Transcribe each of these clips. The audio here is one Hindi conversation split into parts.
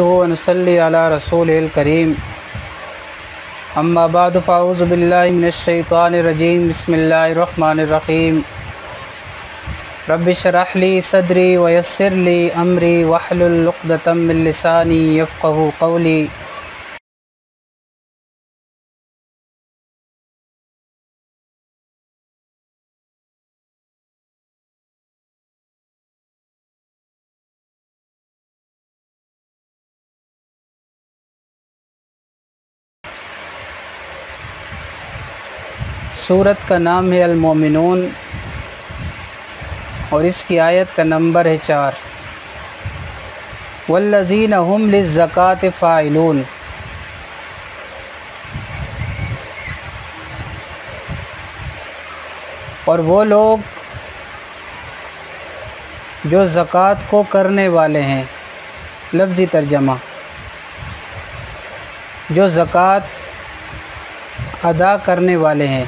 वनुसल्ली अला रसूलिल करीम अम्मा बाद फ़ाऊज़ु बिल्लाहि मिनश शैतानिर रजीम बिस्मिल्लाहिर रहमानिर रहीम रब्बि इश्रह ली सदरी व यस्सिर ली अमरी वहलुल उक़दतम मिन लिसानी यफ़क़हू क़ौली। सूरत का नाम है अल-मोमिनून और इसकी आयत का नंबर है 4। वल्लज़ीना हुम लिज़्ज़काति फ़ाइलून, और वो लोग जो ज़कात को करने वाले हैं। लफ्ज़ी तर्जमा, जो ज़कात अदा करने वाले हैं।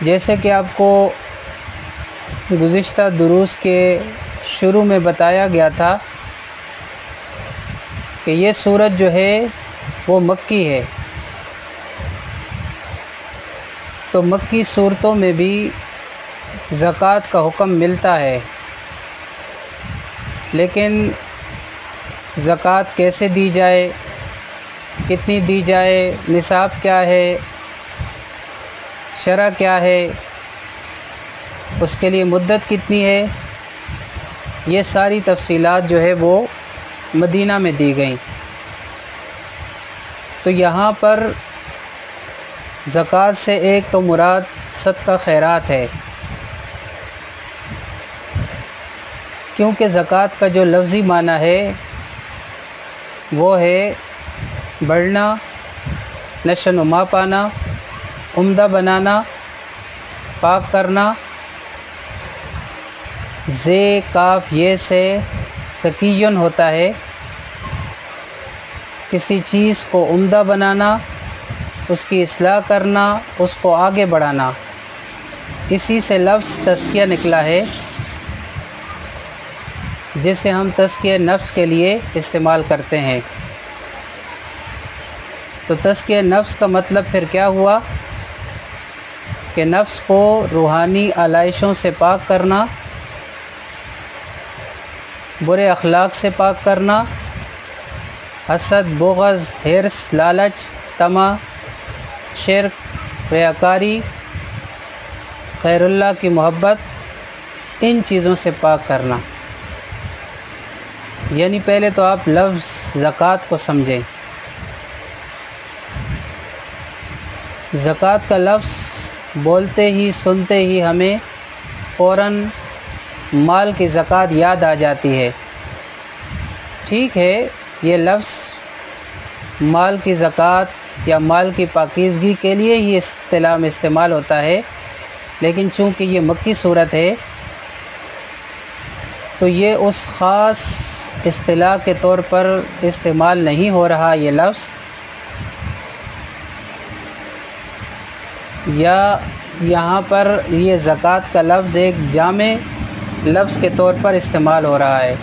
जैसे कि आपको गुज़िश्ता दुरूस के शुरू में बताया गया था कि ये सूरत जो है वो मक्की है, तो मक्की सूरतों में भी ज़कात का हुक्म मिलता है, लेकिन ज़कात कैसे दी जाए, कितनी दी जाए, निसाब क्या है, शरअ क्या है, उसके लिए मुद्दत कितनी है, ये सारी तफसीलात जो है वो मदीना में दी गई। तो यहाँ पर ज़कात से एक तो मुराद सदका खैरात है, क्योंकि ज़कात का जो लफ्ज़ी माना है वो है बढ़ना, नशो-नुमा पाना, उम्दा बनाना, पाक करना। ज़े काफ ये से सकीयन होता है, किसी चीज़ को उम्दा बनाना, उसकी इस्लाह करना, उसको आगे बढ़ाना। इसी से लफ्ज़ तज़किया निकला है, जिसे हम तज़किया नफ्स के लिए इस्तेमाल करते हैं। तो तज़किया नफ्स का मतलब फिर क्या हुआ कि नफ्स को रूहानी आलाइशों से पाक करना, बुरे अखलाक से पाक करना, हसद, बुग़ज़, हिर्स, लालच, तमा, शिर्क, रियाकारी, खैरुल्लाह की मोहब्बत, इन चीज़ों से पाक करना। यानी पहले तो आप लफ्ज़ ज़कात को समझें। ज़कात का लफ्ज़ बोलते ही, सुनते ही हमें फ़ौरन माल की ज़कात याद आ जाती है। ठीक है, ये लफ्ज़ माल की ज़कात या माल की पाकीज़गी के लिए ही इस्तिलाह में इस्तेमाल होता है, लेकिन चूँकि ये मक्की सूरत है तो ये उस ख़ास इस्तिलाह के तौर पर इस्तेमाल नहीं हो रहा ये लफ्ज़, या यहाँ पर ये ज़कात का लफ्ज़ एक जामे लफ्ज़ के तौर पर इस्तेमाल हो रहा है,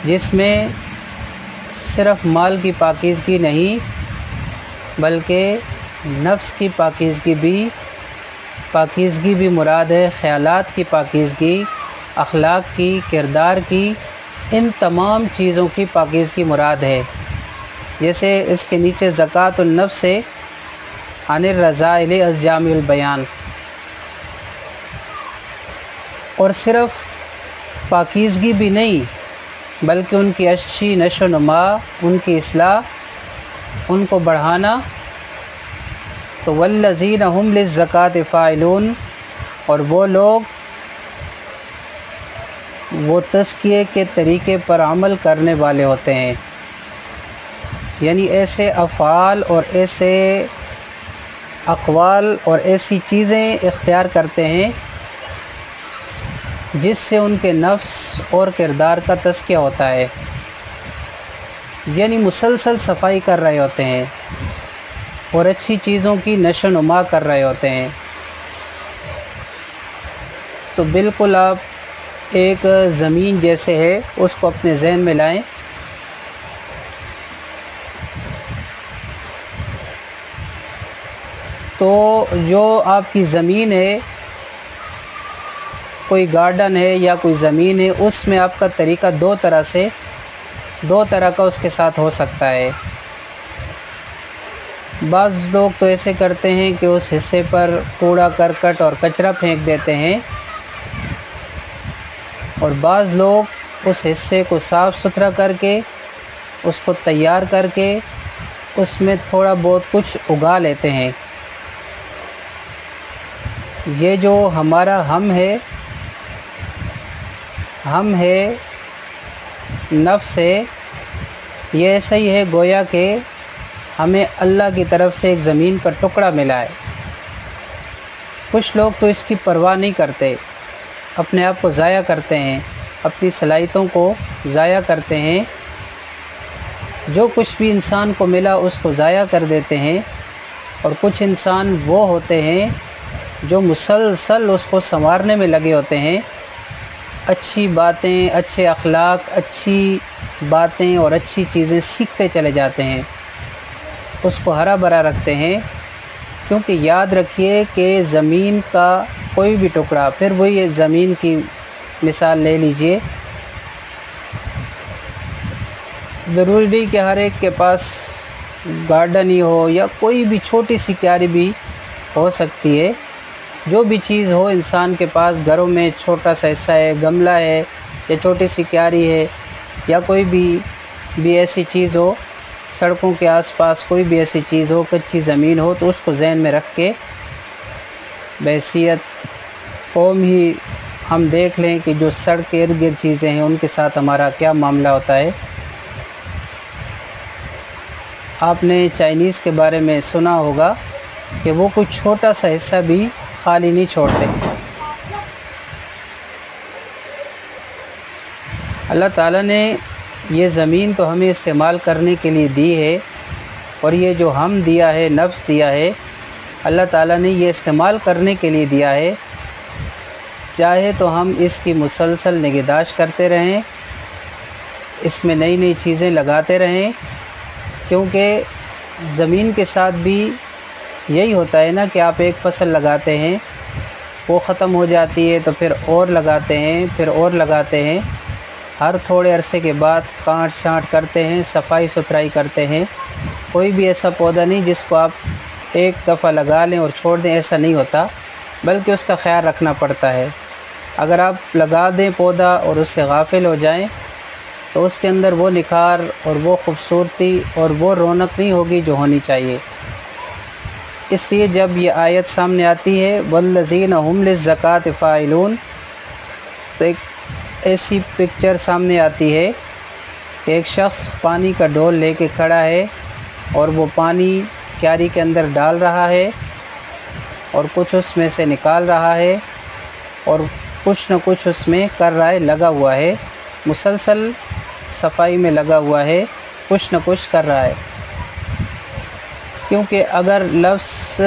जिसमें सिर्फ़ माल की पाकीज़गी नहीं बल्कि नफ्स की पाकीज़गी भी मुराद है। ख़यालात की पाकीज़गी, अखलाक की, किरदार की, इन तमाम चीज़ों की पाकीज़गी मुराद है। जैसे इसके नीचे ज़कातुन नफ्स से अनिर रज़ाइल अज़जामिल बयान, और सिर्फ़ पाकीज़गी भी नहीं बल्कि उनकी अच्छी नशो-नुमा, उनकी इस्लाह, उनको बढ़ाना। तो वल्लज़ीना हुम लिज़्ज़काति फ़ाइलून, और वो लोग वो तज़किये के तरीक़े पर अमल करने वाले होते हैं, यानी ऐसे अफ़आल और ऐसे अक़वाल और ऐसी चीज़ें इख्तियार करते हैं जिससे उनके नफ्स और किरदार का तज़किया होता है, यानी मुसलसल सफाई कर रहे होते हैं और अच्छी चीज़ों की नशो-नुमा कर रहे होते हैं। तो बिल्कुल आप एक ज़मीन जैसे है उसको अपने जहन में लाएं। तो जो आपकी ज़मीन है, कोई गार्डन है या कोई ज़मीन है, उसमें आपका तरीका दो तरह का उसके साथ हो सकता है। बाज़ लोग तो ऐसे करते हैं कि उस हिस्से पर कूड़ा करकट और कचरा फेंक देते हैं, और बाज़ लोग उस हिस्से को साफ़ सुथरा करके, उसको तैयार करके उसमें थोड़ा बहुत कुछ उगा लेते हैं। ये जो हमारा हम है नफ्स है, ये ऐसा ही है गोया कि हमें अल्लाह की तरफ से एक ज़मीन का टुकड़ा मिला है। कुछ लोग तो इसकी परवाह नहीं करते, अपने आप को ज़ाया करते हैं, अपनी सलाहियतों को ज़ाया करते हैं। जो कुछ भी इंसान को मिला उसको ज़ाया कर देते हैं। और कुछ इंसान वो होते हैं जो मुसलसल उसको संवारने में लगे होते हैं, अच्छी बातें, अच्छे अखलाक, अच्छी बातें और अच्छी चीज़ें सीखते चले जाते हैं, उसको हरा भरा रखते हैं। क्योंकि याद रखिए कि ज़मीन का कोई भी टुकड़ा, फिर वही ज़मीन की मिसाल ले लीजिए, ज़रूरी नहीं कि हर एक के पास गार्डन ही हो या कोई भी छोटी सी क्यारी भी हो सकती है। जो भी चीज़ हो इंसान के पास, घरों में छोटा सा हिस्सा है, गमला है या छोटी सी क्यारी है या कोई भी ऐसी चीज़ हो, सड़कों के आसपास कोई भी ऐसी चीज़ हो, कच्ची ज़मीन हो, तो उसको जहन में रख के बहैसियत कौम ही हम देख लें कि जो सड़क के इर्द गिर्द चीज़ें हैं उनके साथ हमारा क्या मामला होता है। आपने चाइनीज़ के बारे में सुना होगा कि वो कुछ छोटा सा हिस्सा भी खाली नहीं छोड़ते। अल्लाह ताला ने ये ज़मीन तो हमें इस्तेमाल करने के लिए दी है, और ये जो हम दिया है, नफ्स दिया है, अल्लाह ताला ने ये इस्तेमाल करने के लिए दिया है। चाहे तो हम इसकी मुसलसल निगहदाश्त करते रहें, इसमें नई नई चीज़ें लगाते रहें, क्योंकि ज़मीन के साथ भी यही होता है ना कि आप एक फ़सल लगाते हैं, वो ख़त्म हो जाती है तो फिर और लगाते हैं, फिर और लगाते हैं। हर थोड़े अरसे के बाद काट छाँट करते हैं, सफाई सुथराई करते हैं। कोई भी ऐसा पौधा नहीं जिसको आप एक दफ़ा लगा लें और छोड़ दें, ऐसा नहीं होता, बल्कि उसका ख्याल रखना पड़ता है। अगर आप लगा दें पौधा और उससे गाफिल हो जाएं, तो उसके अंदर वो निखार और वो ख़ूबसूरती और वो रौनक नहीं होगी जो होनी चाहिए। इसलिए जब ये आयत सामने आती है वल्लज़ीना हुम लिज़्ज़काति फ़ाइलून, तो एक ऐसी पिक्चर सामने आती है कि एक शख्स पानी का डोल लेके खड़ा है और वो पानी क्यारी के अंदर डाल रहा है और कुछ उसमें से निकाल रहा है और कुछ न कुछ उसमें कर रहा है, लगा हुआ है, मुसलसल सफाई में लगा हुआ है, कुछ न कुछ कर रहा है। क्योंकि अगर लफ्ज़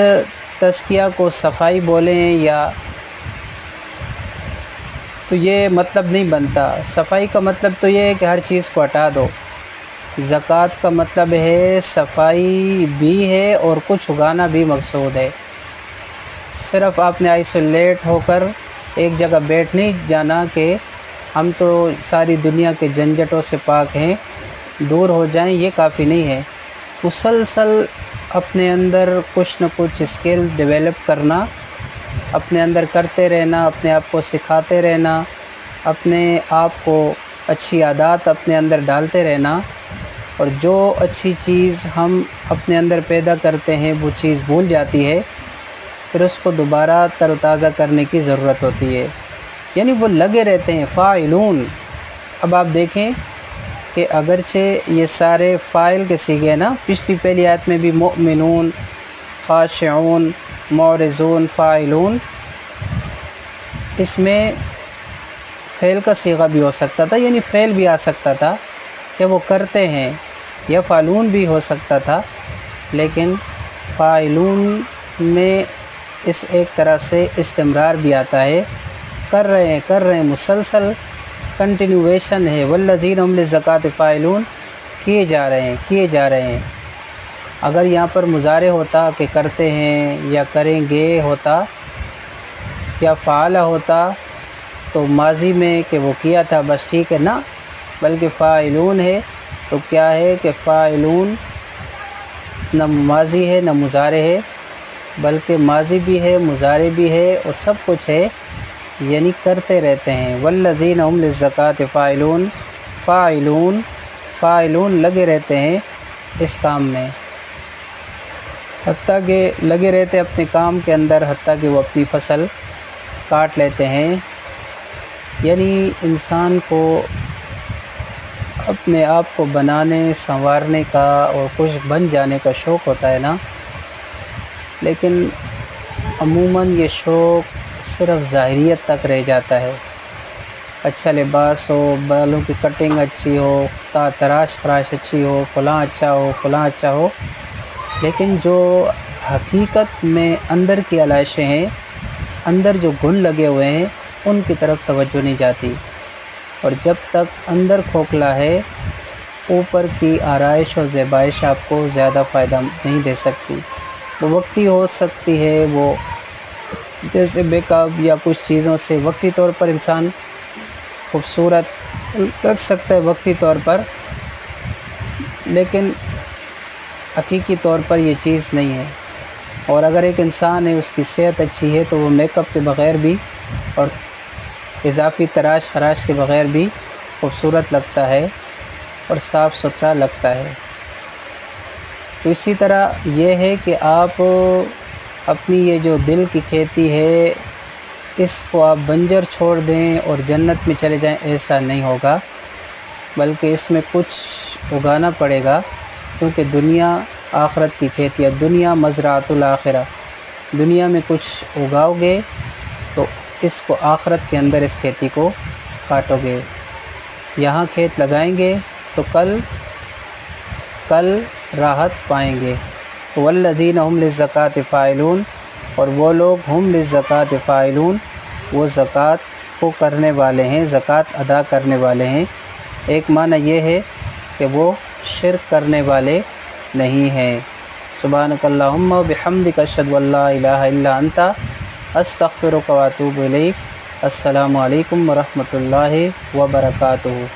तज़किया को सफाई बोलें या तो ये मतलब नहीं बनता। सफाई का मतलब तो ये है कि हर चीज़ को हटा दो। ज़कात का मतलब है सफाई भी है और कुछ उगाना भी मकसूद है। सिर्फ़ आपने आइसोलेट होकर एक जगह बैठ नहीं जाना कि हम तो सारी दुनिया के झंझटों से पाक हैं, दूर हो जाएं, ये काफ़ी नहीं है। मुसलसल अपने अंदर कुछ न कुछ स्किल डेवलप करना, अपने अंदर करते रहना, अपने आप को सिखाते रहना, अपने आप को अच्छी आदत अपने अंदर डालते रहना। और जो अच्छी चीज़ हम अपने अंदर पैदा करते हैं वो चीज़ भूल जाती है, फिर उसको दोबारा तरोताज़ा करने की ज़रूरत होती है। यानी वो लगे रहते हैं फ़ाइलून। अब आप देखें कि अगरचे ये सारे फ़ाइल के सीगे ना, पिछली पहली आयत में भी मुमिनून, ख़ाशिऊन, मौरिज़ून, फ़ाइलून, इसमें फ़ेल का सीगा भी हो सकता था, यानी फ़ेल भी आ सकता था कि वो करते हैं, या फ़ालून भी हो सकता था, लेकिन फ़ाइलून में इस एक तरह से इस्तिमरार भी आता है कर रहे हैं, मुसलसल कंटिन्यूएशन है। वल्लज़ीना हुम लिज़्ज़काति फ़ाइलून, किए जा रहे हैं। अगर यहाँ पर मुज़ारे होता कि करते हैं या करेंगे होता, क्या फ़ाला होता तो माजी में कि वो किया था बस ठीक है ना, बल्कि फ़ाइलून है तो क्या है कि फ़ाइलून न माजी है न मुज़ारे है, बल्कि माजी भी है, मुज़ारे भी है और सब कुछ है, यानी करते रहते हैं। वल्लज़ीना हुम लिज़्ज़काति फ़ाइलून, फ़ाइलून लगे रहते हैं इस काम में, हत्ता कि लगे रहते अपने काम के अंदर, हत्ता कि वो अपनी फसल काट लेते हैं। यानी इंसान को अपने आप को बनाने संवारने का और कुछ बन जाने का शौक़ होता है ना, लेकिन अमूमन ये शौक़ सिर्फ़ ज़ाहिरियत तक रह जाता है। अच्छा लिबास हो, बालों की कटिंग अच्छी हो, तराश खराश अच्छी हो, फ़लाँ अच्छा हो, लेकिन जो हकीकत में अंदर की आलाइशें हैं, अंदर जो गुण लगे हुए हैं, उनकी तरफ तवज्जो नहीं जाती। और जब तक अंदर खोखला है, ऊपर की आराइश और ज़ेबाइश आपको ज़्यादा फ़ायदा नहीं दे सकती। वो वक्ती हो सकती है, वो जैसे मेकअप या कुछ चीज़ों से वक्ती तौर पर इंसान खूबसूरत लग सकता है वक्ती तौर पर, लेकिन हकीकी तौर पर ये चीज़ नहीं है। और अगर एक इंसान है, उसकी सेहत अच्छी है, तो वो मेकअप के बग़ैर भी और इजाफ़ी तराश खराश के बग़ैर भी खूबसूरत लगता है और साफ़ सुथरा लगता है। तो इसी तरह ये है कि आप अपनी ये जो दिल की खेती है, इसको आप बंजर छोड़ दें और जन्नत में चले जाएं, ऐसा नहीं होगा, बल्कि इसमें कुछ उगाना पड़ेगा, क्योंकि दुनिया आखिरत की खेती है। दुनिया मज़राअतुल आखिरा, दुनिया में कुछ उगाओगे तो इसको आखिरत के अंदर इस खेती को काटोगे। यहाँ खेत लगाएंगे तो कल राहत पाएंगे। वल्लज़ीना हुम लिज़्ज़काति फ़ाइलून, और वो लोग हुम लिज़्ज़काति फ़ाइलून, वो ज़कात को करने वाले हैं, ज़कात अदा करने वाले हैं। एक माना ये है कि वो शिर्क करने वाले नहीं हैं। सुब्हानकल्लाहुम्मा व बिहम्दिका अशहदु अल्ला इलाहा इल्ला अंता अस्तग़फिरुका व अतूबु इलैक। अस्सलामु अलैकुम व रहमतुल्लाहि व बरकातुहू।